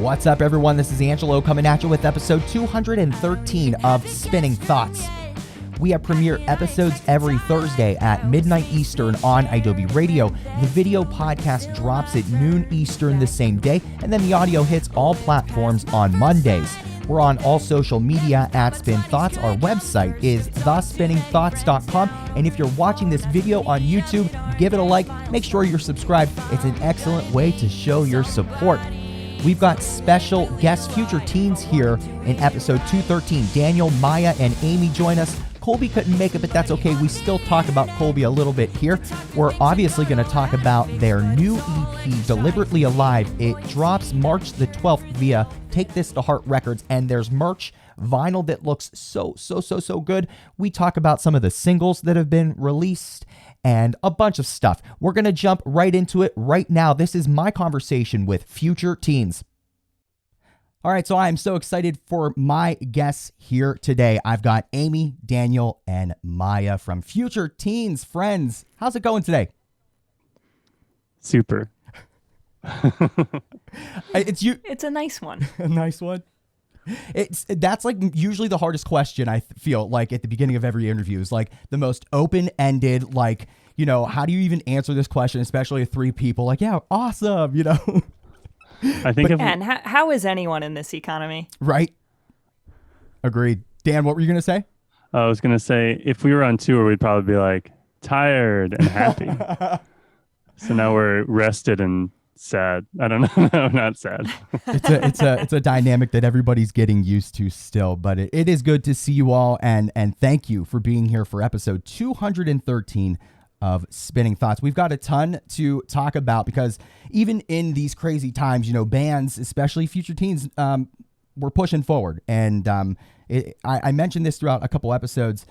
What's up, everyone? This is Angelo coming at you with episode 213 of Spinning Thoughts. We have premiere episodes every Thursday at midnight Eastern on Adobe Radio. The video podcast drops at noon Eastern the same day, and then the audio hits all platforms on Mondays. We're on all social media at Spin Thoughts. Our website is thespinningthoughts.com. And if you're watching this video on YouTube, give it a like. Make sure you're subscribed. It's an excellent way to show your support. We've got special guest future teens here in episode 213. Daniel, Maya, and Amy join us. Colby couldn't make it, but that's okay. We still talk about Colby a little bit here. We're obviously going to talk about their new EP, Deliberately Alive. It drops March the 12th via Take This to Heart Records, and there's merch, vinyl that looks so good. We talk about some of the singles that have been released and a bunch of stuff. We're going to jump right into it right now. This is my conversation with future teens. All right, so I'm so excited for my guests here today. I've got Amy, Daniel, and Maya from Future Teens. Friends, how's it going today? Super. It's a nice one. A nice one. That's like usually the hardest question I feel like at the beginning of every interview is like the most open-ended, like, you know, how do you even answer this question, especially with three people? Like, yeah, awesome, you know. I think and how is anyone in this economy? Right. Agreed. Dan, what were you going to say? I was going to say, if we were on tour, we'd probably be like tired and happy. So now we're rested and sad. I don't know. No, not sad. It's a dynamic that everybody's getting used to still, but it is good to see you all. And thank you for being here for episode 213 of Spinning Thoughts. We've got a ton to talk about because even in these crazy times, you know, bands, especially future teens, we're pushing forward. And I mentioned this throughout a couple episodes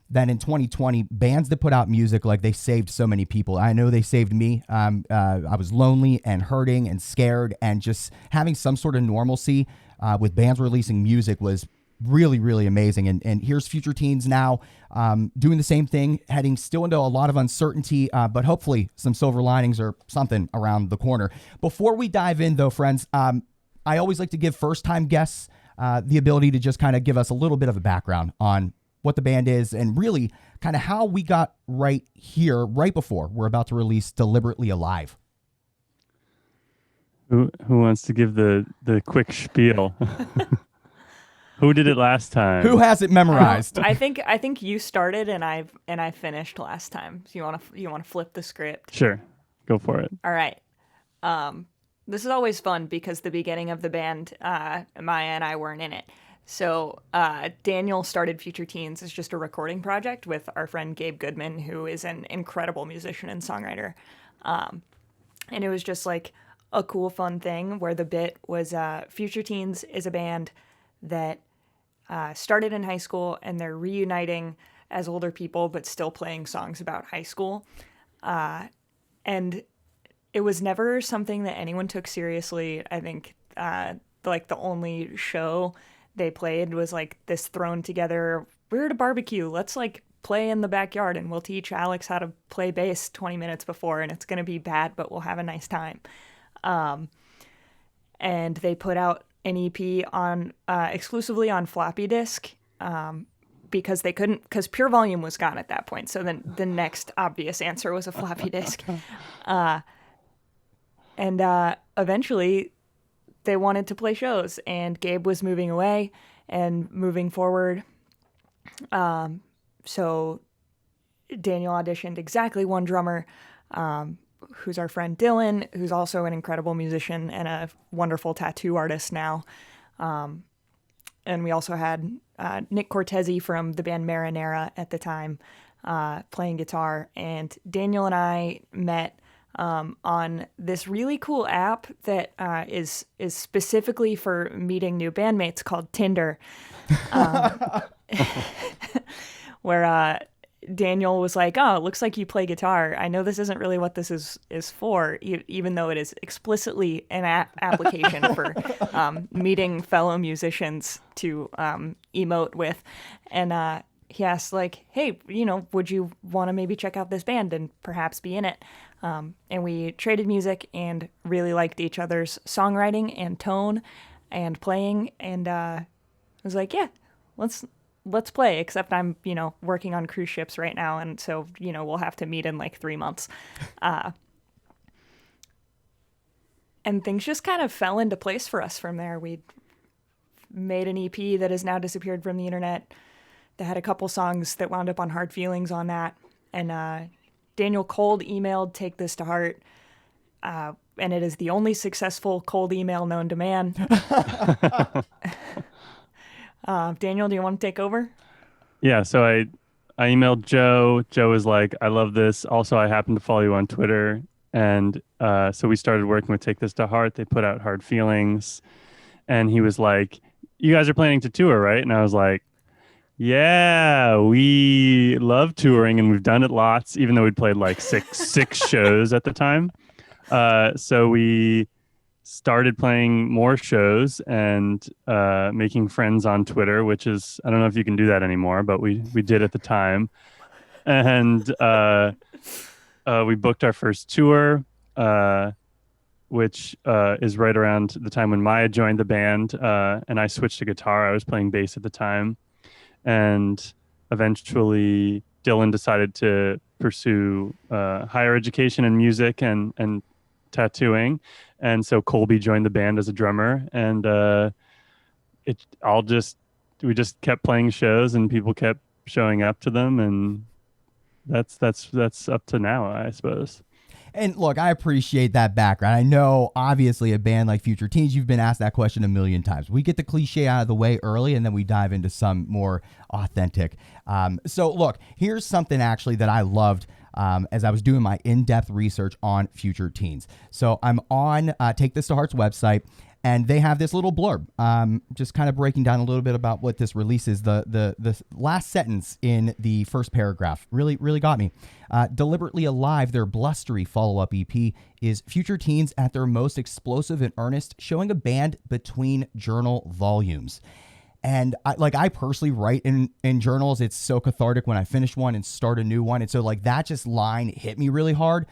that in 2020, bands that put out music, like they saved so many people. I know they saved me. I was lonely and hurting and scared, and just having some sort of normalcy with bands releasing music was really amazing. And here's future teens now doing the same thing, heading still into a lot of uncertainty, but hopefully some silver linings or something around the corner. Before we dive in, though, friends, I always like to give first-time guests the ability to just kind of give us a little bit of a background on what the band is and really kind of how we got right here, right before we're about to release Deliberately Alive. Who wants to give the quick spiel? Who did it last time? Who has it memorized? I think you started and I finished last time. So you want to flip the script? Sure, go for it. All right. This is always fun because the beginning of the band, Maya and I weren't in it. So Daniel started Future Teens as just a recording project with our friend Gabe Goodman, who is an incredible musician and songwriter. And it was just like a cool, fun thing where the bit was Future Teens is a band that started in high school, and they're reuniting as older people, but still playing songs about high school. And it was never something that anyone took seriously. I think like the only show they played was like this thrown together, we're at a barbecue, let's like play in the backyard and we'll teach Alex how to play bass 20 minutes before, and it's going to be bad, but we'll have a nice time. And they put out an EP on exclusively on floppy disk because they couldn't, because Pure Volume was gone at that point. So then the next obvious answer was a floppy disk. And eventually they wanted to play shows, and Gabe was moving away and moving forward. So Daniel auditioned exactly one drummer, who's our friend Dylan, who's also an incredible musician and a wonderful tattoo artist now. And we also had Nick Cortese from the band Marinera at the time playing guitar. And Daniel and I met on this really cool app that is specifically for meeting new bandmates called Tinder, where Daniel was like, oh, it looks like you play guitar. I know this isn't really what this is for, even though it is explicitly an application for meeting fellow musicians to emote with. And he asked, like, hey, would you want to maybe check out this band and perhaps be in it? And we traded music and really liked each other's songwriting and tone and playing. And I was like, yeah, let's play. Except I'm, working on cruise ships right now, and so we'll have to meet in like 3 months. And things just kind of fell into place for us from there. We made an EP that has now disappeared from the internet. That had a couple songs that wound up on Hard Feelings on that. And Daniel cold emailed Take This to Heart. And it is the only successful cold email known to man. Daniel, do you want to take over? Yeah, so I emailed Joe. Joe was like, I love this. Also, I happen to follow you on Twitter. And so we started working with Take This to Heart. They put out Hard Feelings. And he was like, you guys are planning to tour, right? And I was like, yeah, we love touring and we've done it lots, even though we'd played like six shows at the time. So we started playing more shows and making friends on Twitter, which is, I don't know if you can do that anymore, but we did at the time. And we booked our first tour, which is right around the time when Maya joined the band, and I switched to guitar. I was playing bass at the time. And eventually Dylan decided to pursue higher education in music and tattooing. And so Colby joined the band as a drummer. And we just kept playing shows and people kept showing up to them. And that's up to now, I suppose. And look, I appreciate that background. I know, obviously, a band like Future Teens, you've been asked that question a million times. We get the cliche out of the way early, and then we dive into some more authentic. So look, here's something actually that I loved as I was doing my in-depth research on Future Teens. So I'm on Take This to Heart's website, and they have this little blurb, just kind of breaking down a little bit about what this release is. The last sentence in the first paragraph really got me. Deliberately Alive, their blustery follow-up EP, is Future Teens at their most explosive and earnest, showing a band between journal volumes. And I personally write in journals. It's so cathartic when I finish one and start a new one. And so that just line hit me really hard.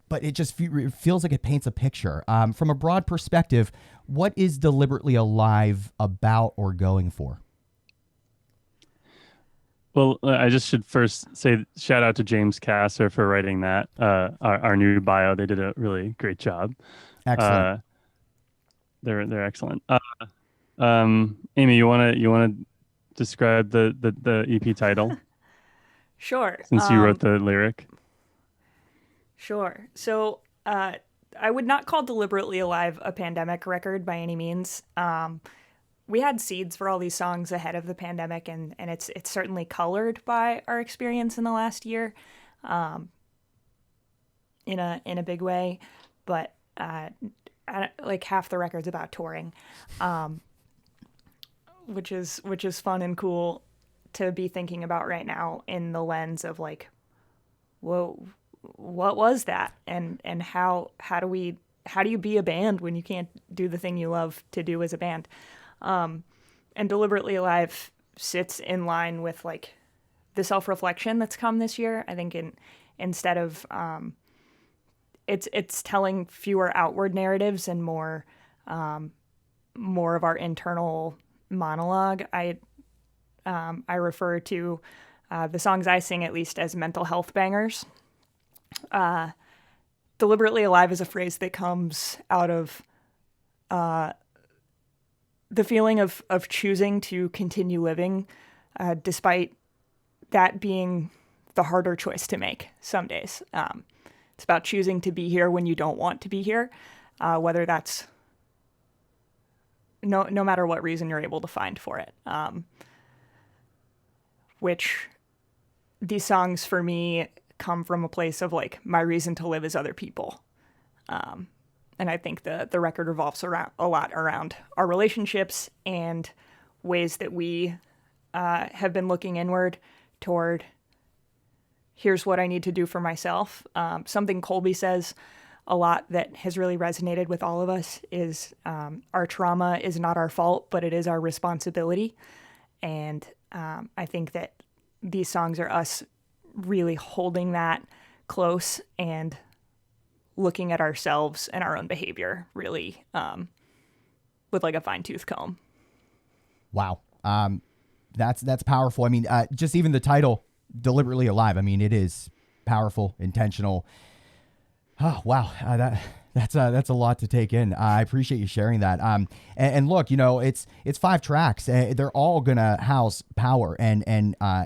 But it just feels like it paints a picture. From a broad perspective, what is Deliberately Alive about or going for? Well, I just should first say shout out to James Kasser for writing that, our new bio. They did a really great job. Excellent. They're excellent. Amy, you wanna describe the EP title? Sure. Since you wrote the lyric. Sure. So I would not call Deliberately Alive a pandemic record by any means. We had seeds for all these songs ahead of the pandemic, and it's certainly colored by our experience in the last year, in a big way. But like half the record's about touring, which is fun and cool to be thinking about right now in the lens of like, whoa, what was that, and how do you be a band when you can't do the thing you love to do as a band? And Deliberately Alive sits in line with like the self-reflection that's come this year. I think instead of it's telling fewer outward narratives and more of our internal monologue. I refer to the songs I sing at least as mental health bangers. Deliberately Alive is a phrase that comes out of the feeling of choosing to continue living, despite that being the harder choice to make some days. It's about choosing to be here when you don't want to be here, whether that's no matter what reason you're able to find for it. Which these songs for me come from a place of like, my reason to live is other people. And I think the record revolves a lot around our relationships and ways that we have been looking inward toward, here's what I need to do for myself. Something Colby says a lot that has really resonated with all of us is our trauma is not our fault, but it is our responsibility. And I think that these songs are us really holding that close and looking at ourselves and our own behavior really with like a fine-tooth comb. Wow. That's powerful. I mean, just even the title, Deliberately Alive. I mean, it is powerful, intentional. Oh, wow. That's a lot to take in. I appreciate you sharing that. And look, it's 5 tracks. They're all gonna house power and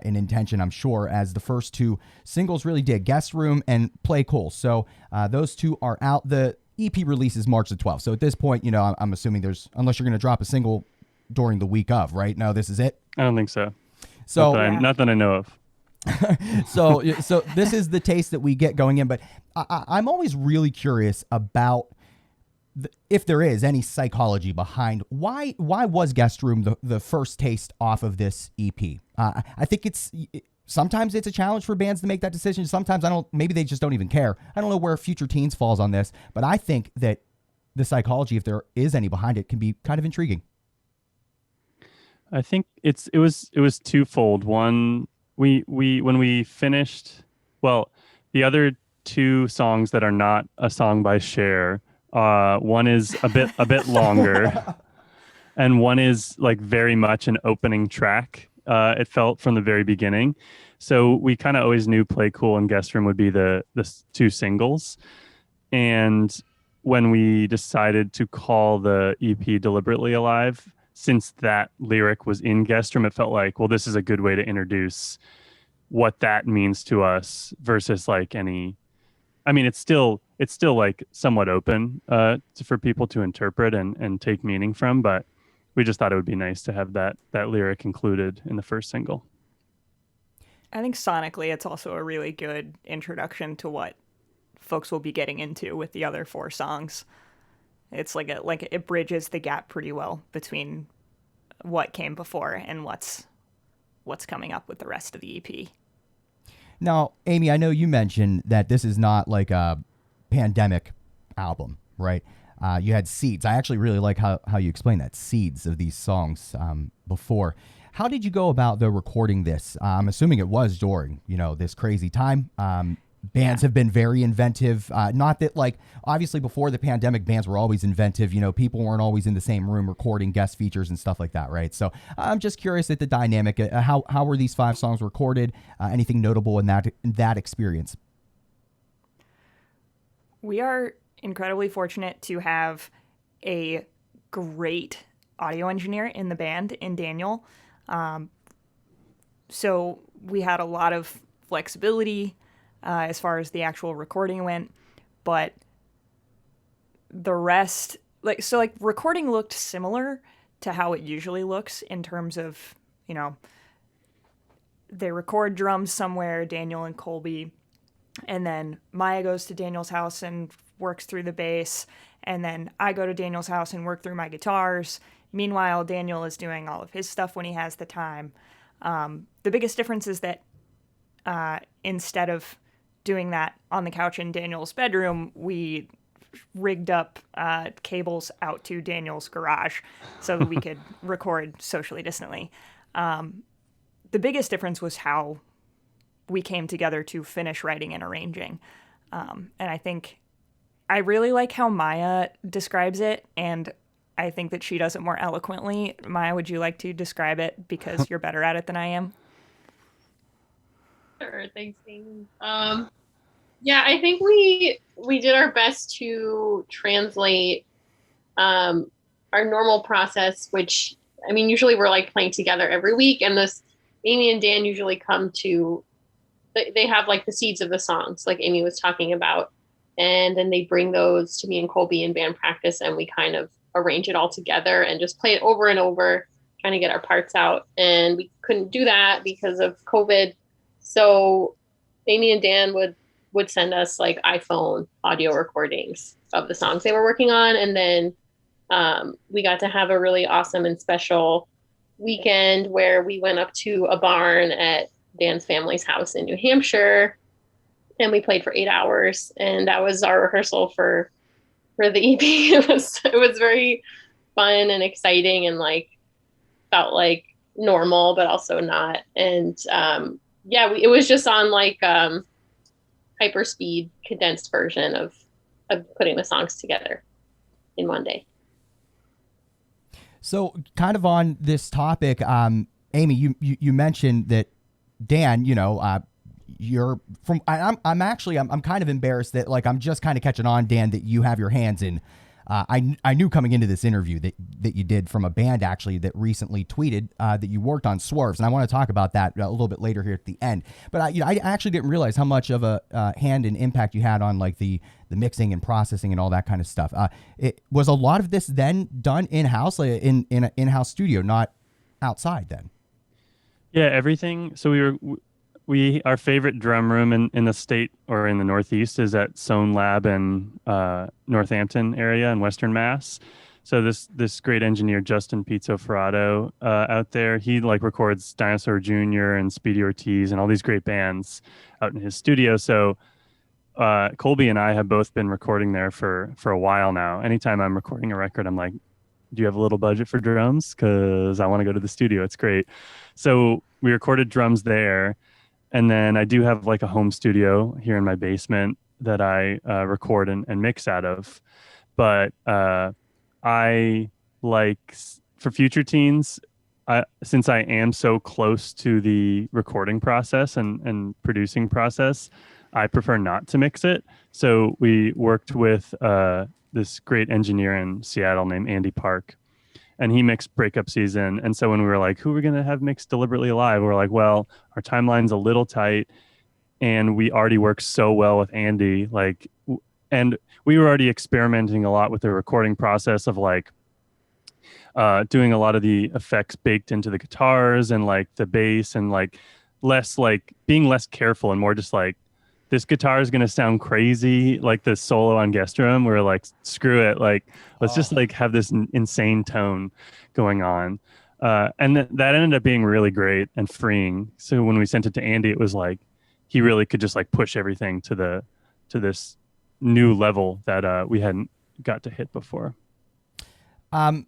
intention, I'm sure, as the first 2 singles really did. Guest Room and Play Cool. So those 2 are out. The EP releases March the 12th. So at this point, I'm assuming unless you're gonna drop a single during the week of, right? No, this is it. I don't think so. So not that I know of. so this is the taste that we get going in, but I'm always really curious about if there is any psychology behind why was Guest Room the first taste off of this EP. I think sometimes it's a challenge for bands to make that decision. Sometimes maybe they just don't even care. I don't know where Future Teens falls on this, but I think that the psychology, if there is any behind it, can be kind of intriguing. I think it was twofold. One, we when we finished, well, the other 2 songs that are not a song by Cher, one is a bit longer, and one is like very much an opening track. It felt from the very beginning, so we kind of always knew Play Cool and Guest Room would be the 2 singles, and when we decided to call the EP Deliberately Alive, since that lyric was in Guest Room, it felt like, well, this is a good way to introduce what that means to us versus like it's still like somewhat open for people to interpret and take meaning from, but we just thought it would be nice to have that lyric included in the first single. I think sonically it's also a really good introduction to what folks will be getting into with the other 4 songs. It's like it bridges the gap pretty well between what came before and what's coming up with the rest of the EP. Now, Amy, I know you mentioned that this is not like a pandemic album, right? You had seeds. I actually really like how you explained that, seeds of these songs before. How did you go about recording this? I'm assuming it was during, this crazy time. Bands have been very inventive. Not that, like, obviously before the pandemic, bands were always inventive. People weren't always in the same room recording guest features and stuff like that, right? So I'm just curious at the dynamic. How were these 5 songs recorded? Anything notable in that experience? We are incredibly fortunate to have a great audio engineer in the band, in Daniel. So we had a lot of flexibility as far as the actual recording went, but the rest, recording looked similar to how it usually looks in terms of, they record drums somewhere, Daniel and Colby, and then Maya goes to Daniel's house and works through the bass, and then I go to Daniel's house and work through my guitars. Meanwhile, Daniel is doing all of his stuff when he has the time. The biggest difference is that instead of doing that on the couch in Daniel's bedroom, we rigged up cables out to Daniel's garage so that we could record socially distantly. The biggest difference was how we came together to finish writing and arranging. And I think I really like how Maya describes it, and I think that she does it more eloquently. Maya, would you like to describe it because you're better at it than I am? Sure, thanks, Amy. Yeah, I think we did our best to translate our normal process, which, I mean, usually we're like playing together every week, and Amy and Dan usually they have like the seeds of the songs, like Amy was talking about, and then they bring those to me and Colby in band practice, and we kind of arrange it all together and just play it over and over, trying to get our parts out. And we couldn't do that because of COVID. So Amy and Dan would send us like iPhone audio recordings of the songs they were working on. And then we got to have a really awesome and special weekend where we went up to a barn at Dan's family's house in New Hampshire, and we played for 8 hours. And that was our rehearsal for the EP. It was very fun and exciting, and like felt like normal, but also not. And it was just on like, I hyperspeed condensed version of putting the songs together in one day. So kind of on this topic, Amy, you mentioned that Dan, you're from, I'm actually kind of embarrassed that like, I'm just kind of catching on, Dan, that you have your hands in. I knew coming into this interview that you did from a band actually that recently tweeted that you worked on Swerves, and I want to talk about that a little bit later here at the end. But I actually didn't realize how much of a hand and impact you had on like the mixing and processing and all that kind of stuff. It was a lot of this then done in house, like in an in-house studio, not outside then. Yeah, everything. So our favorite drum room in the state or in the Northeast is at Sohn Lab in Northampton area in Western Mass. So this great engineer, Justin Pizzo Ferrato, out there, he like records Dinosaur Jr. and Speedy Ortiz and all these great bands out in his studio. So Colby and I have both been recording there for a while now. Anytime I'm recording a record, I'm like, do you have a little budget for drums? Because I want to go to the studio. It's great. So we recorded drums there. And then I do have like a home studio here in my basement that I record and mix out of. But I like for Future Teens, since I am so close to the recording process and producing process, I prefer not to mix it. So we worked with this great engineer in Seattle named Andy Park, and he mixed Breakup Season. And so when we were like, who are we going to have mix Deliberately Alive? We're like, well, our timeline's a little tight and we already work so well with Andy. And we were already experimenting a lot with the recording process of like doing a lot of the effects baked into the guitars and like the bass and like being less careful and more just like, this guitar is going to sound crazy, like the solo on Guest Room. We're like, screw it. Like, let's just like have this insane tone going on. And that ended up being really great and freeing. So when we sent it to Andy, it was like, he really could just like push everything to this new level that we hadn't got to hit before. And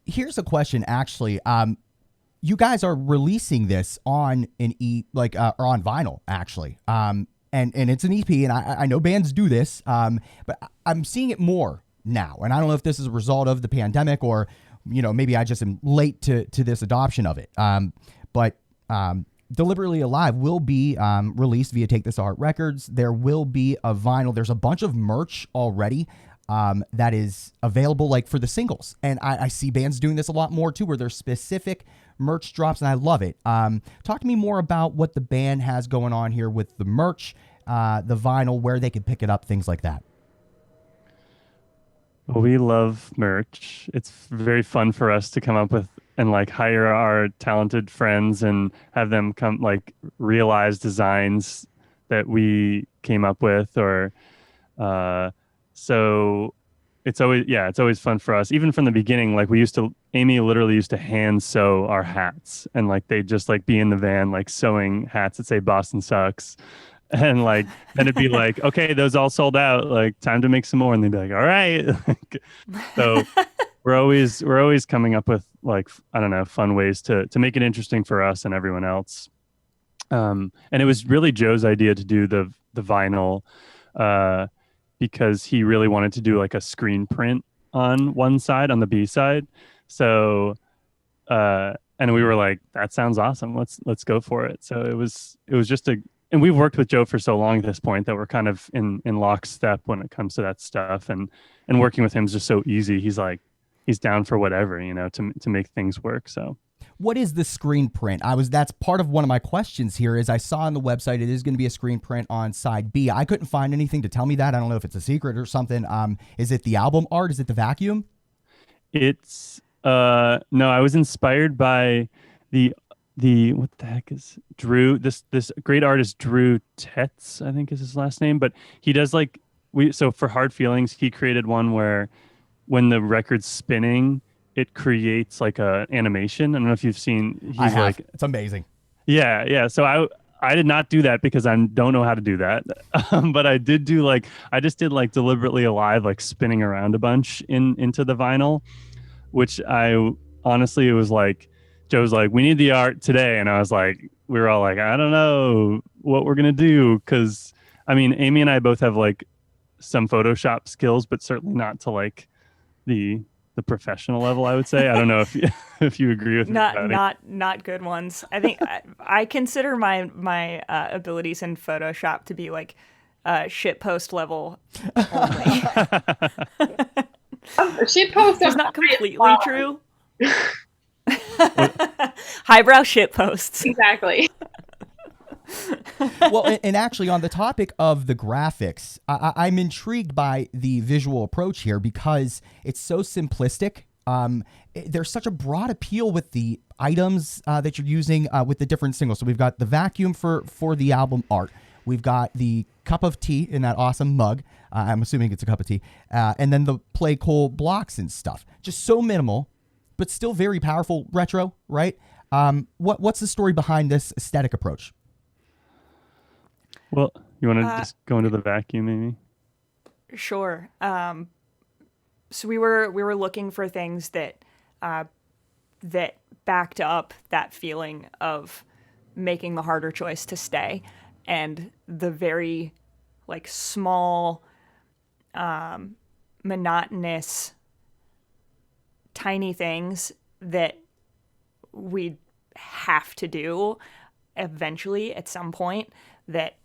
here's a question, actually. You guys are releasing this on or on vinyl, actually. And it's an EP, and I know bands do this, but I'm seeing it more now. And I don't know if this is a result of the pandemic or, maybe I just am late to this adoption of it. But Deliberately Alive will be released via Take This to Heart Records. There will be a vinyl. There's a bunch of merch already that is available like for the singles. And I see bands doing this a lot more too, where there's specific merch drops, and I love it. Talk to me more about what the band has going on here with the merch, the vinyl, where they can pick it up, things like that. Well, we love merch. It's very fun for us to come up with and like hire our talented friends and have them come like realize designs that we came up with or so it's always fun for us. Even from the beginning, like Amy literally used to hand sew our hats and like they'd just like be in the van, like sewing hats that say Boston sucks. And like, then it'd be like, okay, those all sold out, like time to make some more. And they'd be like, all right. So we're always coming up with like, I don't know, fun ways to make it interesting for us and everyone else. And it was really Joe's idea to do the vinyl, because he really wanted to do like a screen print on one side, on the B side. So, and we were like, that sounds awesome. Let's go for it. So it was just and we've worked with Joe for so long at this point that we're kind of in lockstep when it comes to that stuff. And working with him is just so easy. He's down for whatever, to make things work. So. What is the screen print? That's part of one of my questions here is I saw on the website it is going to be a screen print on side B. I couldn't find anything to tell me that. I don't know if it's a secret or something. Is it the album art? Is it the vacuum? It's no, I was inspired by the what the heck is Drew, this great artist Drew Tetz, I think is his last name, but he does so for Hard Feelings, he created one where when the record's spinning, it creates like a animation. I don't know if you've seen. I have. It's amazing. Yeah. So I did not do that because I don't know how to do that. But I did I just did like Deliberately Alive, like spinning around a bunch into the vinyl, which I honestly, it was like, Joe's like, we need the art today. And I was like, we were all like, I don't know what we're going to do. Cause I mean, Amy and I both have like some Photoshop skills, but certainly not to like the professional level, I would say. I don't know if if you agree with me. Not good ones. I think I consider my abilities in Photoshop to be like shit post level only. Shit post is not completely true. Highbrow shit posts. Exactly. Well, and actually on the topic of the graphics, I'm intrigued by the visual approach here because it's so simplistic. There's such a broad appeal with the items that you're using with the different singles. So we've got the vacuum for the album art. We've got the cup of tea in that awesome mug. I'm assuming it's a cup of tea. And then the play cool blocks and stuff. Just so minimal, but still very powerful retro, right? What's the story behind this aesthetic approach? Well, you want to just go into the vacuum, maybe? Sure. So we were looking for things that that backed up that feeling of making the harder choice to stay, and the very like small, monotonous, tiny things that we have to do eventually at some point that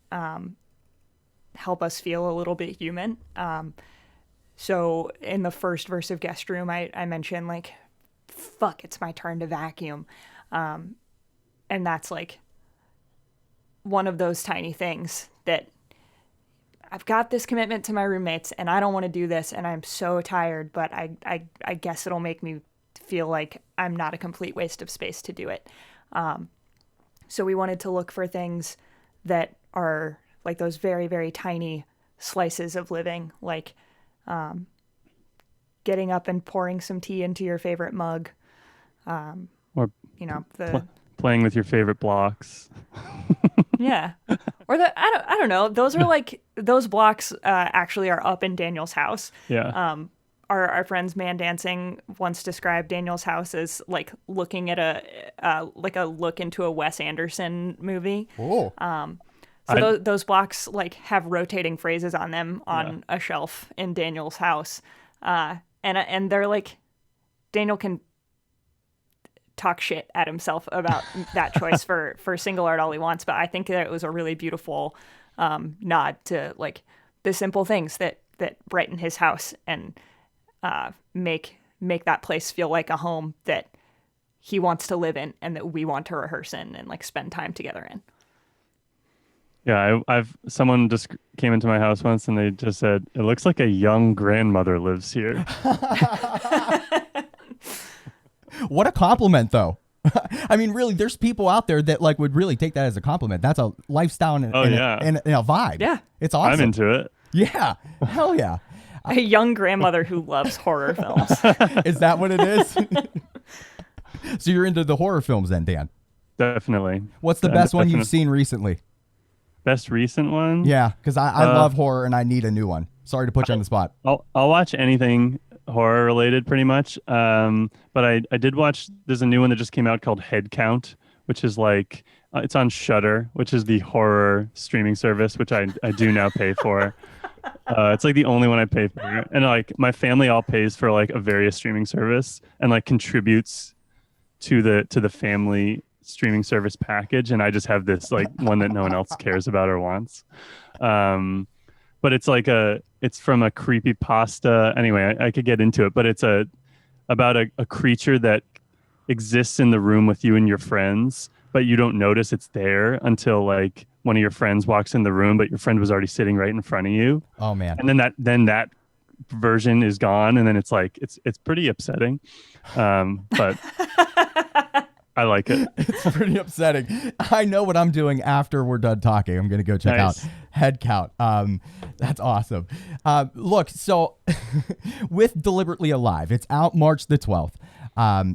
help us feel a little bit human. So in the first verse of Guest Room, I mentioned like, fuck, it's my turn to vacuum. And that's like one of those tiny things that I've got this commitment to my roommates and I don't want to do this and I'm so tired, but I guess it'll make me feel like I'm not a complete waste of space to do it. So we wanted to look for things that are like those very, very tiny slices of living, like getting up and pouring some tea into your favorite mug, or you know, playing with your favorite blocks. Yeah, or I don't know. Those are like those blocks actually are up in Daniel's house. Yeah. Our friends Man Dancing once described Daniel's house as like looking at a look into a Wes Anderson movie. Oh. So those blocks like have rotating phrases on them on a shelf in Daniel's house, and they're like, Daniel can talk shit at himself about that choice for single art all he wants, but I think that it was a really beautiful nod to like the simple things that brighten his house and make that place feel like a home that he wants to live in and that we want to rehearse in and like spend time together in. Yeah, someone just came into my house once and they just said, it looks like a young grandmother lives here. What a compliment, though. I mean, really, there's people out there that like would really take that as a compliment. That's a lifestyle and a vibe. Yeah. It's awesome. I'm into it. Yeah. Hell yeah. A young grandmother who loves horror films. Is that what it is? So you're into the horror films then, Dan? Definitely. What's the best one you've seen recently? Best recent one? Yeah, because I love horror and I need a new one. Sorry to put you on the spot. I'll watch anything horror related pretty much. But I did watch, there's a new one that just came out called Head Count, which is like, it's on Shudder, which is the horror streaming service, which I do now pay for. It's like the only one I pay for. And like my family all pays for like a various streaming service and like contributes to the family streaming service package, and I just have this like one that no one else cares about or wants. But it's like it's from a creepypasta. Anyway, I could get into it, but it's about a creature that exists in the room with you and your friends, but you don't notice it's there until like one of your friends walks in the room, but your friend was already sitting right in front of you. Oh man. And then that version is gone, and then it's like it's pretty upsetting. But I like it. It's pretty upsetting. I know what I'm doing after we're done talking. I'm going to go check out Head Count. That's awesome. Look, so with Deliberately Alive, it's out March the 12th.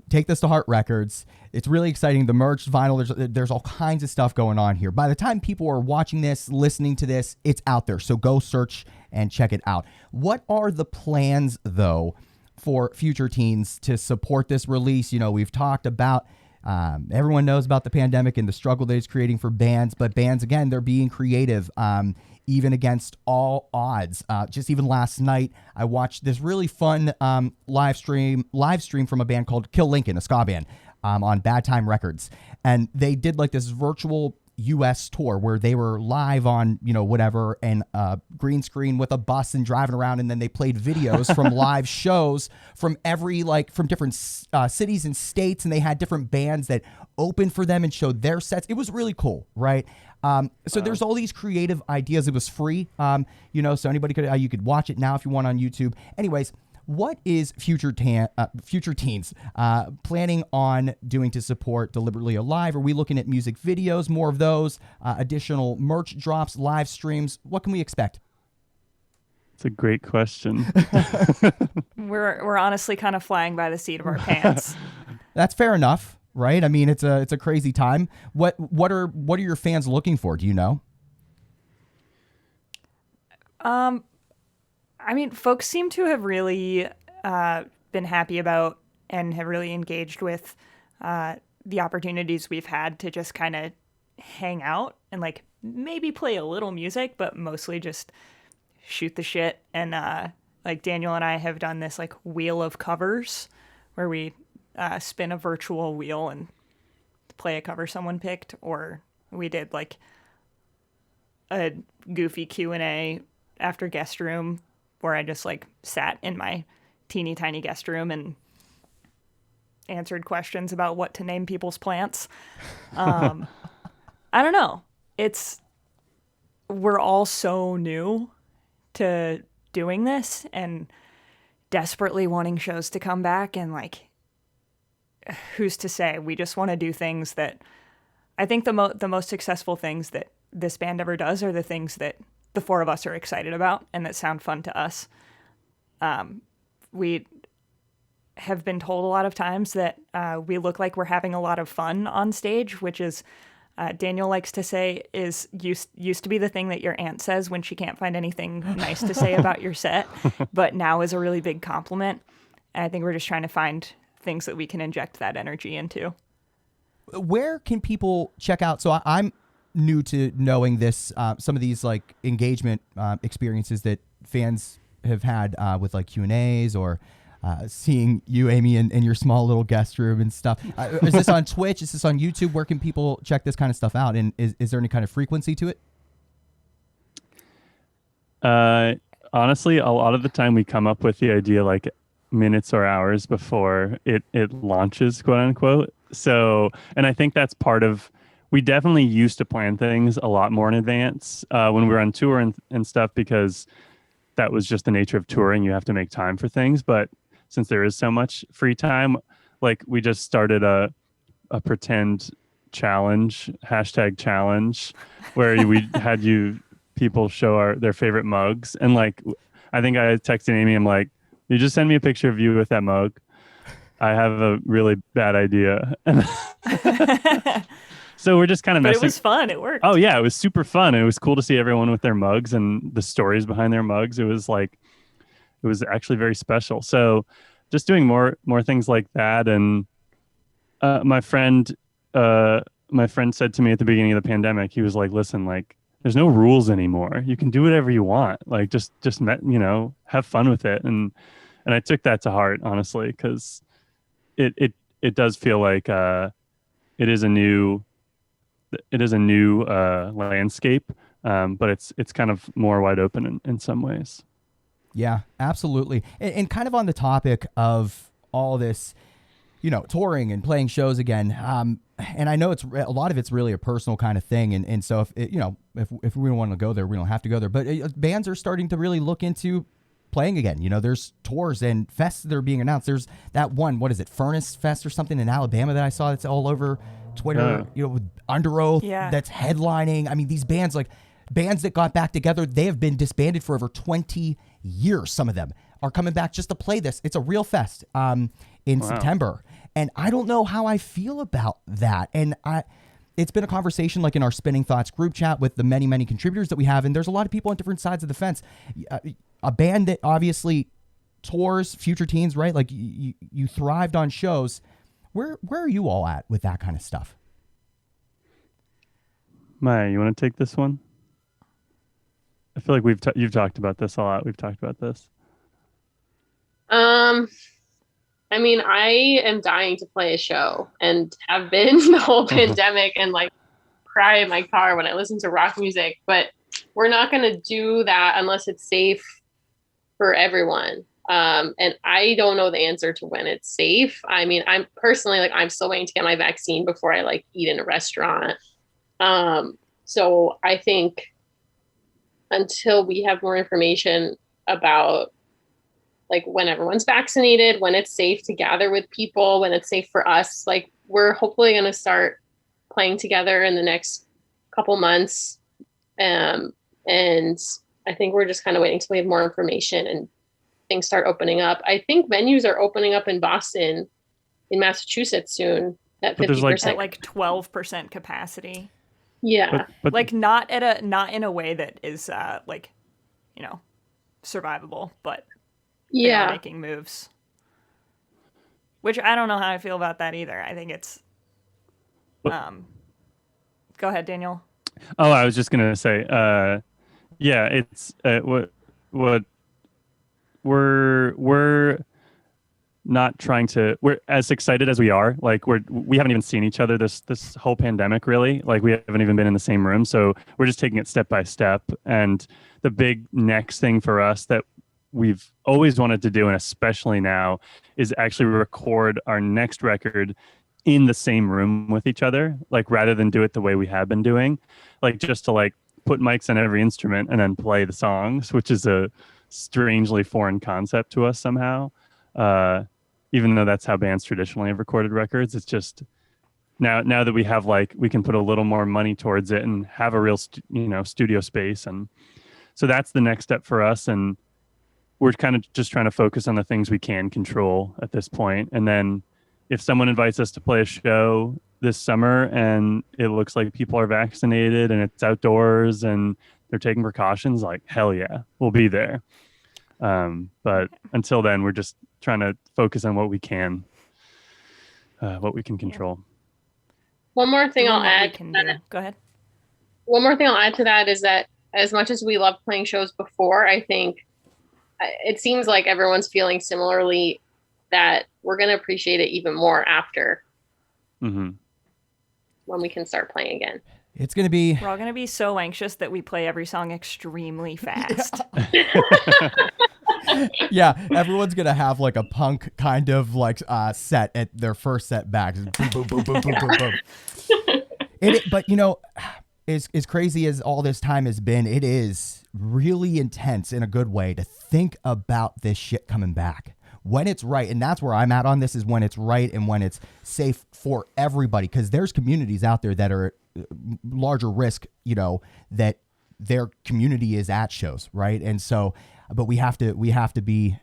Take this to heart records. It's really exciting. The merch, vinyl, there's all kinds of stuff going on here. By the time people are watching this, listening to this, it's out there. So go search and check it out. What are the plans, though, for Future Teens to support this release? You know, we've talked about Everyone knows about the pandemic and the struggle that it's creating for bands, but bands, again, they're being creative, even against all odds. Just even last night, I watched this really fun live stream from a band called Kill Lincoln, a ska band, on Bad Time Records. And they did like this virtual US tour where they were live on, whatever, and green screen with a bus and driving around. And then they played videos from live shows from from different cities and states. And they had different bands that opened for them and showed their sets. It was really cool, right? So there's all these creative ideas. It was free, so anybody you could watch it now if you want on YouTube. Anyways, what is Future Teens planning on doing to support Deliberately Alive? Are we looking at music videos, more of those, additional merch drops, live streams? What can we expect? It's a great question. We're honestly kind of flying by the seat of our pants. That's fair enough, right? I mean, it's a crazy time. What are your fans looking for? Do you know? I mean, folks seem to have really been happy about and have really engaged with the opportunities we've had to just kind of hang out and like maybe play a little music, but mostly just shoot the shit. And like Daniel and I have done this like wheel of covers where we spin a virtual wheel and play a cover someone picked, or we did like a goofy Q&A after guest room where I just like sat in my teeny tiny guest room and answered questions about what to name people's plants. I don't know. We're all so new to doing this and desperately wanting shows to come back, and like, who's to say? We just want to do things that I think the most successful things that this band ever does are the things that the four of us are excited about and that sound fun to us. We have been told a lot of times that we look like we're having a lot of fun on stage, which is, Daniel likes to say, is used to be the thing that your aunt says when she can't find anything nice to say about your set, but now is a really big compliment. And I think we're just trying to find things that we can inject that energy into. Where can people check out? So I'm new to knowing this, some of these like engagement experiences that fans have had with like Q&As or seeing you, Amy, in your small little guest room and stuff. Is this on Twitch? Is this on YouTube? Where can people check this kind of stuff out? And is there any kind of frequency to it? Honestly, a lot of the time we come up with the idea like minutes or hours before it launches, quote unquote. So, and I think that's part of, we definitely used to plan things a lot more in advance when we were on tour and stuff, because that was just the nature of touring. You have to make time for things. But since there is so much free time, like we just started a pretend challenge, #challenge, where we had people show their favorite mugs. And like, I think I texted Amy, I'm like, you just send me a picture of you with that mug. I have a really bad idea. So we're just kind of messing. But it was fun. It worked. Oh yeah, it was super fun. It was cool to see everyone with their mugs and the stories behind their mugs. It was actually very special. So just doing more things like that. And my friend said to me at the beginning of the pandemic, he was like, listen, like there's no rules anymore. You can do whatever you want. Like just have fun with it. And I took that to heart, honestly, because it does feel like it is a new landscape, but it's kind of more wide open in some ways. Yeah, absolutely. And kind of on the topic of all this, touring and playing shows again. And I know a lot of it's really a personal kind of thing. And so if we don't want to go there, we don't have to go there. But bands are starting to really look into playing again. There's tours and fests that are being announced. There's that one, what is it, Furnace Fest or something in Alabama that I saw that's all over Twitter, with Under Oath, that's headlining. I mean, these bands that got back together, they have been disbanded for over 20 years. Some of them are coming back just to play this. It's a real fest in September. And I don't know how I feel about that. And it's been a conversation like in our Spinning Thoughts group chat with the many, many contributors that we have. And there's a lot of people on different sides of the fence. A band that obviously tours, Future Teens, right? Like you thrived on shows. where are you all at with that kind of stuff? Maya, you want to take this one? I feel like you've talked about this a lot. We've talked about this. I mean, I am dying to play a show and have been the whole pandemic and like cry in my car when I listen to rock music, but we're not going to do that unless it's safe for everyone. And I don't know the answer to when it's safe. I mean, I'm personally like, I'm still waiting to get my vaccine before I like eat in a restaurant. So I think until we have more information about like when everyone's vaccinated, when it's safe to gather with people, when it's safe for us, like we're hopefully going to start playing together in the next couple months. And I think we're just kind of waiting till we have more information and things start opening up. I think venues are opening up in Boston, in Massachusetts soon at 50%. Like 12% capacity. Yeah. But like not in a way that is like, you know, survivable, but they are making moves. Which I don't know how I feel about that either. I think it's go ahead, Daniel. Oh, I was just gonna say, yeah, it's what we're not trying to. We're as excited as we are. Like we haven't even seen each other this whole pandemic really. Like we haven't even been in the same room. So we're just taking it step by step. And the big next thing for us that we've always wanted to do, and especially now, is actually record our next record in the same room with each other, like rather than do it the way we have been doing, like just to like put mics on every instrument and then play the songs, which is a strangely foreign concept to us somehow. Even though that's how bands traditionally have recorded records, it's just now that we have like, we can put a little more money towards it and have a real studio space. And so that's the next step for us. And we're kind of just trying to focus on the things we can control at this point. And then if someone invites us to play a show this summer and it looks like people are vaccinated and it's outdoors and they're taking precautions, like, hell yeah, we'll be there. But until then, we're just trying to focus on what we can control. One more thing I'll add. Go ahead. One more thing I'll add to that is that as much as we love playing shows before, I think it seems like everyone's feeling similarly that we're going to appreciate it even more after when we can start playing again. It's going to be... We're all going to be so anxious that we play every song extremely fast. Yeah, everyone's going to have like a punk kind of like set at their first set back. Boom, boom, boom, boom, boom, boom, boom. But, you know, as crazy as all this time has been, it is really intense in a good way to think about this shit coming back. When it's right, and that's where I'm at on this, is when it's right and when it's safe for everybody, because there's communities out there that are larger risk, you know, that their community is at shows, right? And so, but we have to be,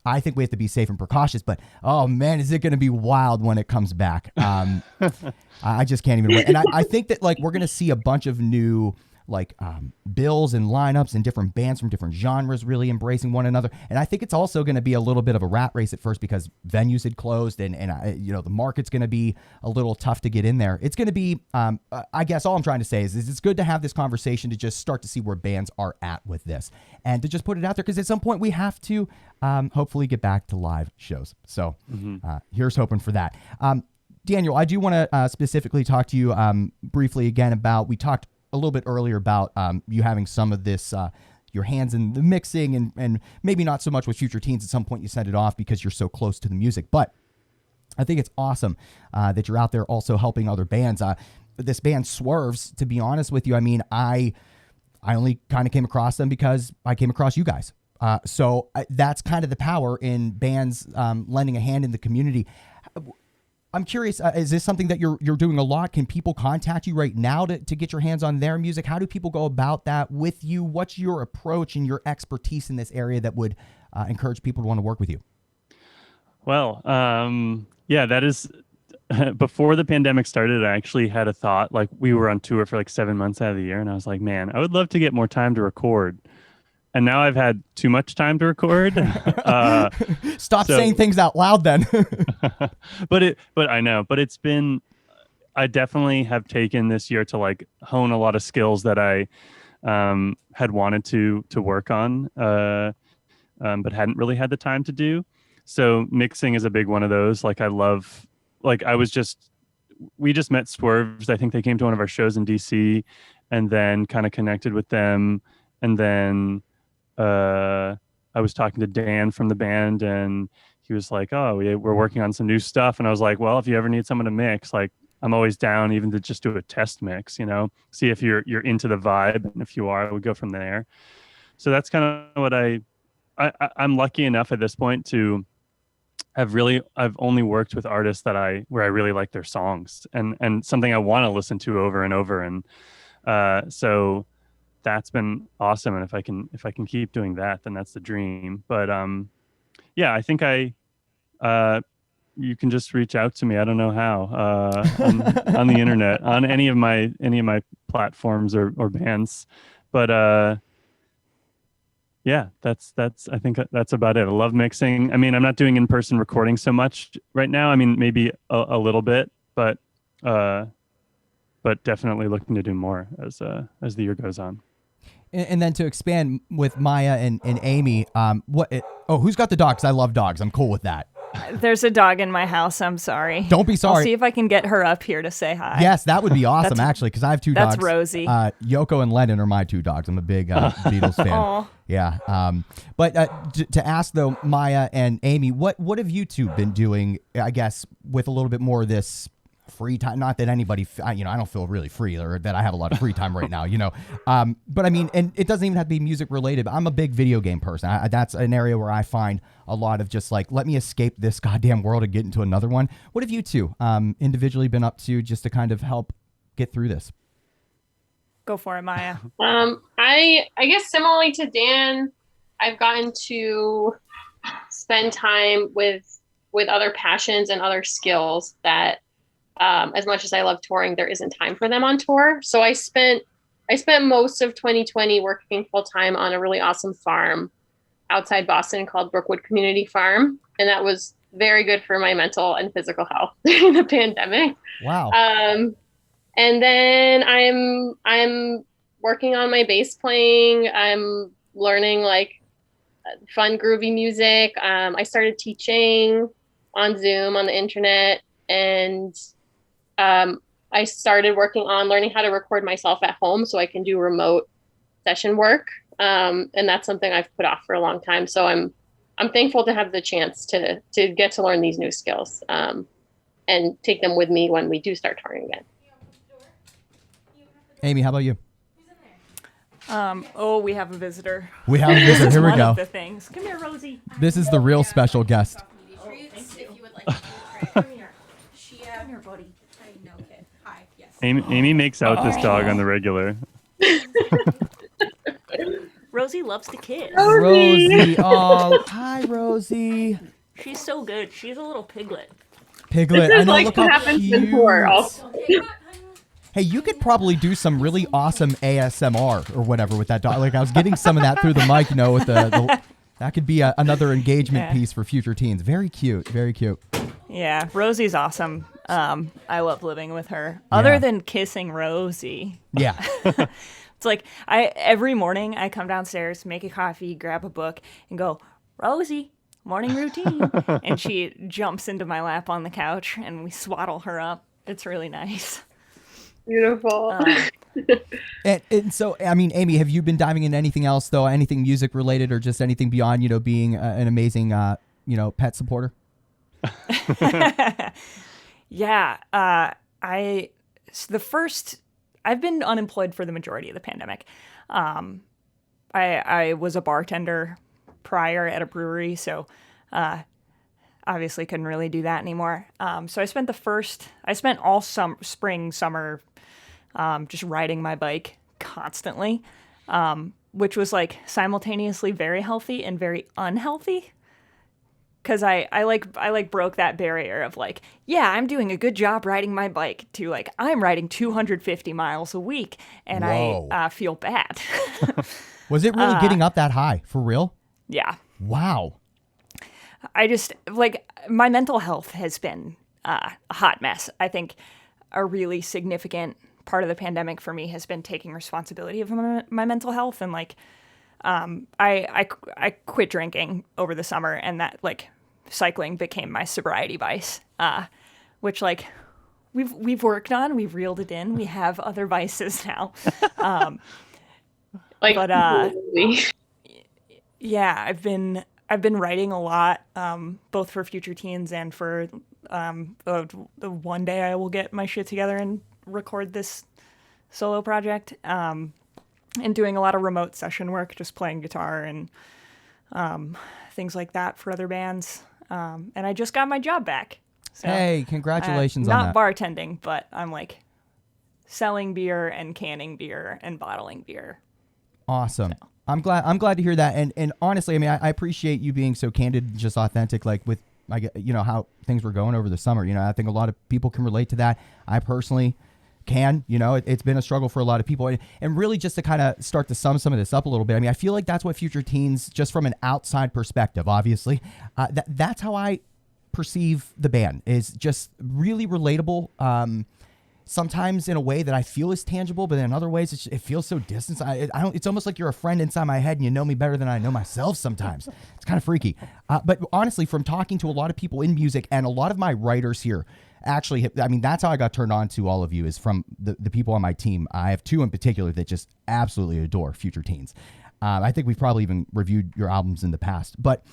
I think we have to be safe and precautious, but oh man, is it going to be wild when it comes back? I just can't even wait. And I think that like we're going to see a bunch of new like bills and lineups and different bands from different genres really embracing one another. And I think it's also going to be a little bit of a rat race at first because venues had closed and you know, the market's going to be a little tough to get in there. It's going to be, I guess all I'm trying to say is it's good to have this conversation to just start to see where bands are at with this and to just put it out there because at some point we have to hopefully get back to live shows. So here's hoping for that. Daniel, I do want to specifically talk to you briefly again about, we talked a little bit earlier about you having some of this, your hands in the mixing and maybe not so much with Future Teens. At some point you sent it off because you're so close to the music. But I think it's awesome that you're out there also helping other bands. This band Swerves, to be honest with you, I mean, I only kind of came across them because I came across you guys. So that's kind of the power in bands lending a hand in the community. I'm curious, is this something that you're doing a lot? Can people contact you right now to get your hands on their music? How do people go about that with you? What's your approach and your expertise in this area that would encourage people to want to work with you? Well, yeah, that is, before the pandemic started, I actually had a thought, like we were on tour for like 7 months out of the year. And I was like, man, I would love to get more time to record. and now I've had too much time to record. Stop saying things out loud then. But I know, but it's been, I definitely have taken this year to like hone a lot of skills that I had wanted to work on, but hadn't really had the time to do. So mixing is a big one of those. Like I love, like we just met Swerves. I think they came to one of our shows in DC, and then kind of connected with them. And then I was talking to Dan from the band, and he was like, "Oh, we're working on some new stuff." And I was like, "Well, if you ever need someone to mix, like I'm always down, even to just do a test mix. See if you're into the vibe, and if you are, we go from there." So that's kind of what I'm lucky enough at this point to I've only worked with artists where I really like their songs and something I want to listen to over and over. And so that's been awesome. And if I can keep doing that, then that's the dream. But yeah, I think you can just reach out to me. I don't know how, on the internet, on any of my platforms or bands. But yeah, that's I think that's about it. I love mixing. I mean, I'm not doing in-person recording so much right now. I mean, maybe a little bit, but definitely looking to do more as the year goes on. And then to expand with Maya and Amy, who's got the dog? 'Cause I love dogs. I'm cool with that. There's a dog in my house. I'm sorry. Don't be sorry. I'll see if I can get her up here to say hi. Yes, that would be awesome, actually, because I have two dogs. That's Rosie. Yoko and Lennon are my two dogs. I'm a big Beatles fan. Aw. Yeah. But to ask, though, Maya and Amy, what have you two been doing, I guess, with a little bit more of this free time? Not that anybody, I don't feel really free, or that I have a lot of free time right now, but I mean, and it doesn't even have to be music related, but I'm a big video game person. That's an area where I find a lot of just like, let me escape this goddamn world and get into another one. What have you two individually been up to just to kind of help get through this? Go for it, Maya. I guess similarly to Dan, I've gotten to spend time with other passions and other skills that, as much as I love touring, there isn't time for them on tour. So I spent most of 2020 working full time on a really awesome farm outside Boston called Brookwood Community Farm. And that was very good for my mental and physical health during the pandemic. Wow. And then I'm working on my bass playing. I'm learning like fun groovy music. I started teaching on Zoom on the internet, and I started working on learning how to record myself at home so I can do remote session work. And that's something I've put off for a long time. So I'm thankful to have the chance to get to learn these new skills and take them with me when we do start touring again. Amy, how about you? We have a visitor. We have a visitor. Here we One go. of the things. Come here, Rosie. This is the real special guest. If you would like to try. Come here. Come here, buddy. I know, kid. Hi. Yes. Amy makes out with this dog on the regular. Rosie loves to kiss. Rosie. Oh, hi, Rosie. She's so good. She's a little piglet. Piglet. This I is know. like Look what how happens cute. before. Also. Hey, you could probably do some really awesome ASMR or whatever with that dog. Like I was getting some of that through the mic, with the that could be another engagement piece for future teens. Very cute. Very cute. Yeah, Rosie's awesome. I love living with her. Other than kissing Rosie. Yeah. It's like every morning I come downstairs, make a coffee, grab a book, and go, Rosie, morning routine. And she jumps into my lap on the couch, and we swaddle her up. It's really nice. Beautiful. And so, I mean, Amy, have you been diving into anything else, though? Anything music related or just anything beyond, being an amazing, pet supporter? Yeah. I've been unemployed for the majority of the pandemic. I was a bartender prior at a brewery, so obviously couldn't really do that anymore. So I spent all spring, summer, just riding my bike constantly, which was like simultaneously very healthy and very unhealthy. because I broke that barrier of like, yeah, I'm doing a good job riding my bike to like I'm riding 250 miles a week and Whoa. I feel bad. Was it really getting up that high for real? Yeah. Wow. I just like my mental health has been a hot mess. I think a really significant part of the pandemic for me has been taking responsibility of my mental health, and like I quit drinking over the summer, and that like cycling became my sobriety vice, which like we've worked on, we've reeled it in, we have other vices now. Like, But yeah, I've been writing a lot, both for Future Teens and for the one day I will get my shit together and record this solo project, and doing a lot of remote session work, just playing guitar and things like that for other bands. And I just got my job back. So, Hey, congratulations on not that. bartending, but I'm like selling beer and canning beer and bottling beer. Awesome. I'm glad to hear that. And honestly, I mean, I appreciate you being so candid and just authentic, like with, how things were going over the summer. I think a lot of people can relate to that. I personally can, it's been a struggle for a lot of people. And really just to kind of start to sum some of this up a little bit, I mean, I feel like that's what Future Teens, just from an outside perspective, obviously, that's how I perceive the band, is just really relatable. Sometimes in a way that I feel is tangible, but in other ways it feels so distant. I don't. It's almost like you're a friend inside my head, and you know me better than I know myself. Sometimes it's kind of freaky. But honestly, from talking to a lot of people in music and a lot of my writers here, actually, I mean, that's how I got turned on to all of you, is from the people on my team. I have two in particular that just absolutely adore Future Teens. I think we've probably even reviewed your albums in the past, but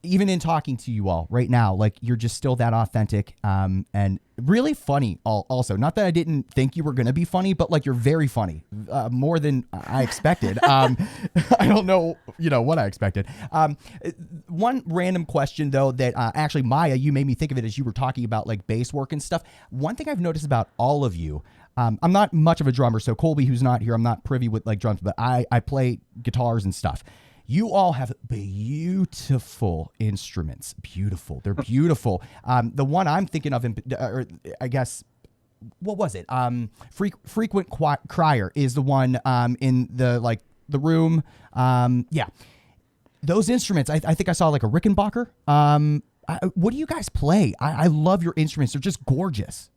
even in talking to you all right now, like you're just still that authentic, and really funny. Also, not that I didn't think you were going to be funny, but like you're very funny, more than I expected. I don't know, what I expected. One random question though, that actually Maya, you made me think of it as you were talking about like bass work and stuff. One thing I've noticed about all of you, I'm not much of a drummer, so Colby, who's not here, I'm not privy with like drums, but I play guitars and stuff. You all have beautiful instruments. Beautiful. They're beautiful. The one I'm thinking of, or I guess, what was it? Frequent Crier is the one in the room. Yeah. Those instruments, I think I saw like a Rickenbacker. What do you guys play? I love your instruments. They're just gorgeous.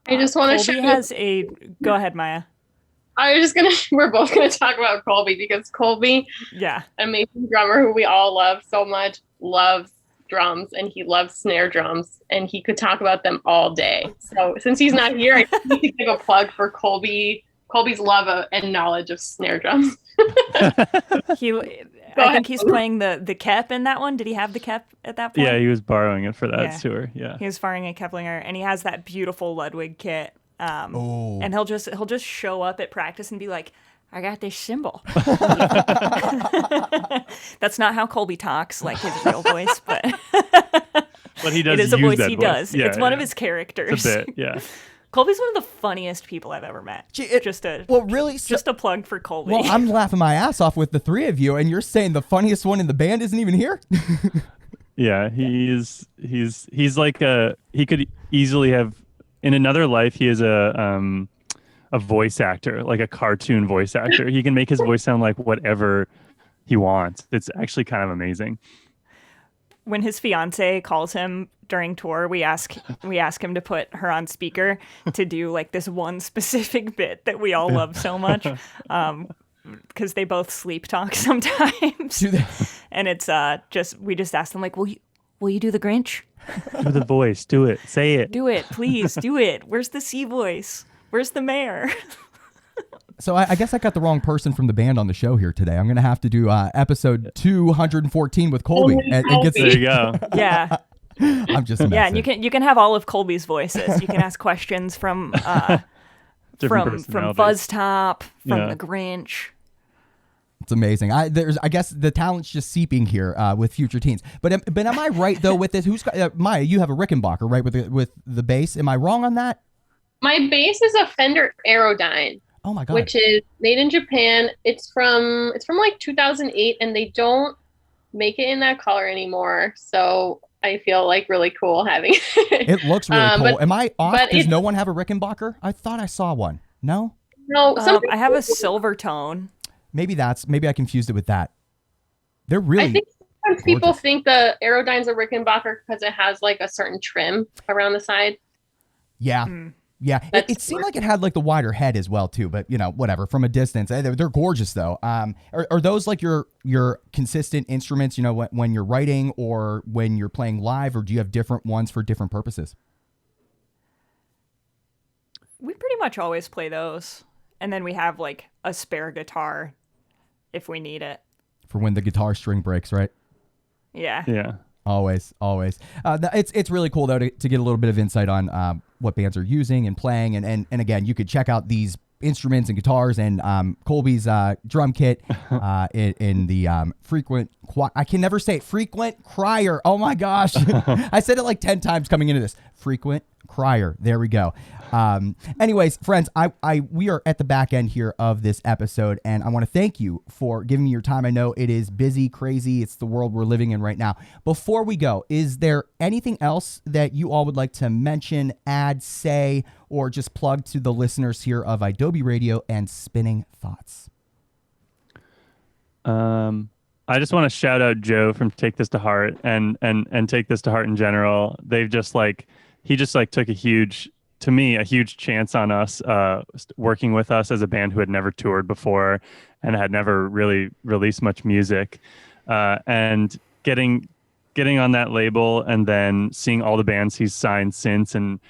I just want to Colby go ahead, Maya. We're both gonna talk about Colby, because Colby, Yeah. amazing drummer who we all love so much, loves drums, and he loves snare drums, and he could talk about them all day. So since he's not here, I need to give a plug for Colby's love and knowledge of snare drums. I think he's playing the Kep in that one. Did he have the Kep at that point? Yeah, he was borrowing it for that tour. Yeah. He was borrowing a Keplinger, and he has that beautiful Ludwig kit. And he'll just show up at practice and be like, I got this cymbal. That's not how Colby talks, like his real voice, but he does. It is a use voice he does. Yeah, it's one of his characters. It's a bit, yeah. Colby's one of the funniest people I've ever met. Just a plug for Colby. Well, I'm laughing my ass off with the three of you, and you're saying the funniest one in the band isn't even here? Yeah, he's like he could easily have, in another life, he is a voice actor, like a cartoon voice actor. He can make his voice sound like whatever he wants. It's actually kind of amazing. When his fiance calls him during tour, we ask him to put her on speaker to do like this one specific bit that we all love so much, because they both sleep talk sometimes. Do they? And it's we just ask them like, will you do the Grinch? Do the voice. Do it. Say it. Do it, please. Do it. Where's the sea voice? Where's the mayor? So I guess I got the wrong person from the band on the show here today. I'm going to have to do episode 214 with Colby. And get There you go. Yeah. I'm just messing. Yeah, and you can have all of Colby's voices. You can ask questions from Buzz Top, from the Grinch. It's amazing. I guess the talent's just seeping here with Future Teens. But am I right though with this? Who's got Maya? You have a Rickenbacker, right? With the bass. Am I wrong on that? My bass is a Fender Aerodyne. Oh my god! Which is made in Japan. It's from like 2008, and they don't make it in that color anymore. So I feel like really cool having it. It looks really cool. But, Am I off? but Does it's- no one have a Rickenbacker? I thought I saw one. No? no, some I have a silver tone. Maybe I confused it with that. They're really I think sometimes people gorgeous. think the Aerodyne's a Rickenbacker because it has like a certain trim around the side. Yeah. Mm. Yeah. It That's seemed like it had like the wider head as well too, but whatever. From a distance, they're gorgeous though. Are those like your consistent instruments, when you're writing or when you're playing live, or do you have different ones for different purposes? We pretty much always play those. And then we have like a spare guitar if we need it. For when the guitar string breaks, right? Yeah. Yeah. Always. It's really cool though to get a little bit of insight on what bands are using and playing, and again, you could check out these instruments and guitars and Colby's drum kit in the I can never say it, frequent crier. Oh my gosh, I said it like 10 times coming into this. Frequent crier. There we go. Anyways, friends, we are at the back end here of this episode, and I want to thank you for giving me your time. I know it is busy, crazy. It's the world we're living in right now. Before we go, is there anything else that you all would like to mention, add, say, or just plug to the listeners here of Adobe Radio and Spinning Thoughts? I just want to shout out Joe from Take This to Heart and Take This to Heart in general. They've just he took a huge chance on us, working with us as a band who had never toured before and had never really released much music, and getting on that label and then seeing all the bands he's signed since and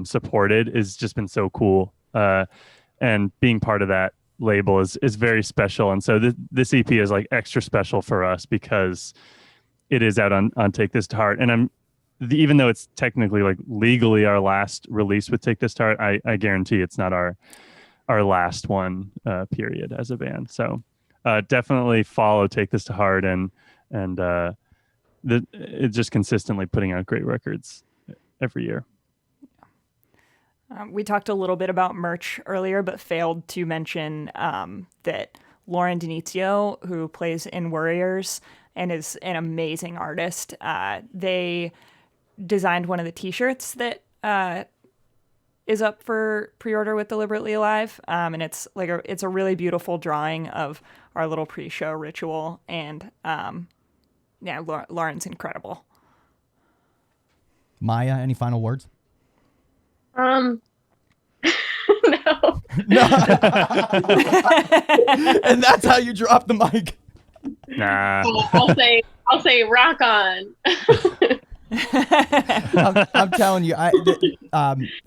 supported has just been so cool. And being part of that label is very special. And so this EP is like extra special for us because it is out on Take This to Heart. And even though it's technically like legally our last release with Take This to Heart, I guarantee it's not our last one, period, as a band. So definitely follow Take This to Heart and it's just consistently putting out great records every year. We talked a little bit about merch earlier, but failed to mention that Lauren Denizio, who plays in Warriors and is an amazing artist, they designed one of the t-shirts that is up for pre-order with Deliberately Alive, and it's a really beautiful drawing of our little pre-show ritual, and Lauren's incredible. Maya, any final words? No. And that's how you drop the mic. Nah. I'll say rock on. I'm telling you,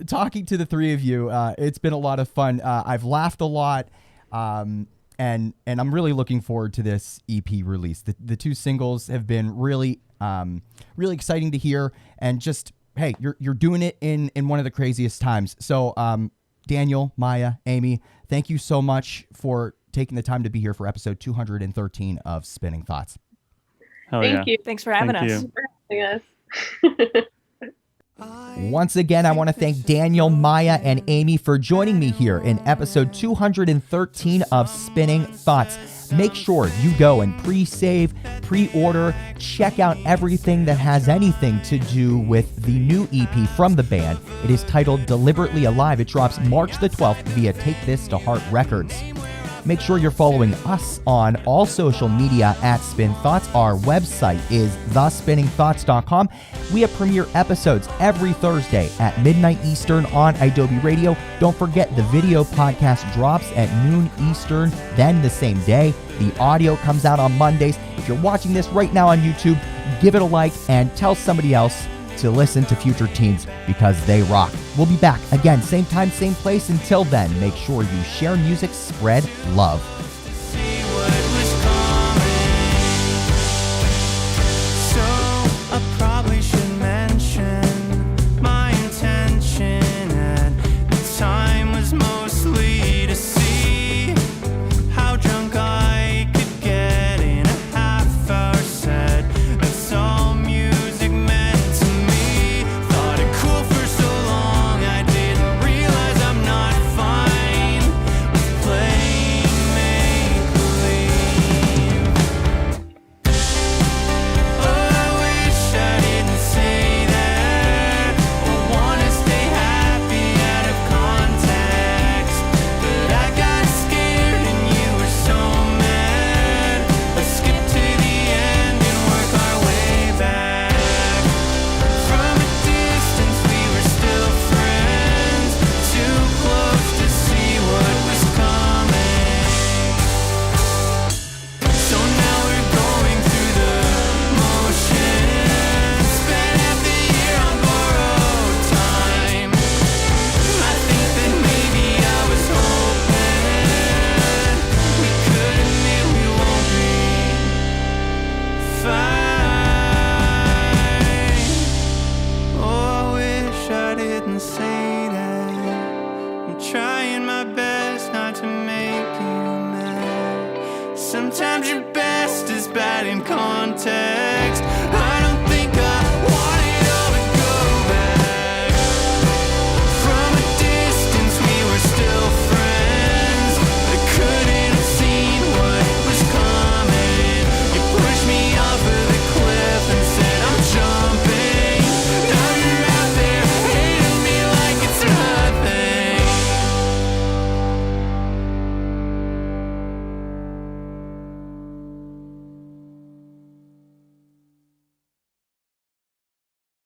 talking to the three of you, it's been a lot of fun. I've laughed a lot, and I'm really looking forward to this EP release. The two singles have been really exciting to hear, and just hey, you're doing it in one of the craziest times. So, Daniel, Maya, Amy, thank you so much for taking the time to be here for episode 213 of Spinning Thoughts. Hell Thank you. Thanks for having Thank us. you. For having us. Once again, I want to thank Daniel, Maya, and Amy for joining me here in episode 213 of Spinning Thoughts. Make sure you go and pre-save, pre-order, check out everything that has anything to do with the new EP from the band. It is titled Deliberately Alive. It drops March the 12th via Take This to Heart Records. Make sure you're following us on all social media at Spin Thoughts. Our website is thespinningthoughts.com. We have premiere episodes every Thursday at midnight Eastern on Adobe Radio. Don't forget the video podcast drops at noon Eastern, then the same day. The audio comes out on Mondays. If you're watching this right now on YouTube, give it a like and tell somebody else to listen to Future Teens because they rock. We'll be back again, same time, same place. Until then, make sure you share music, spread love.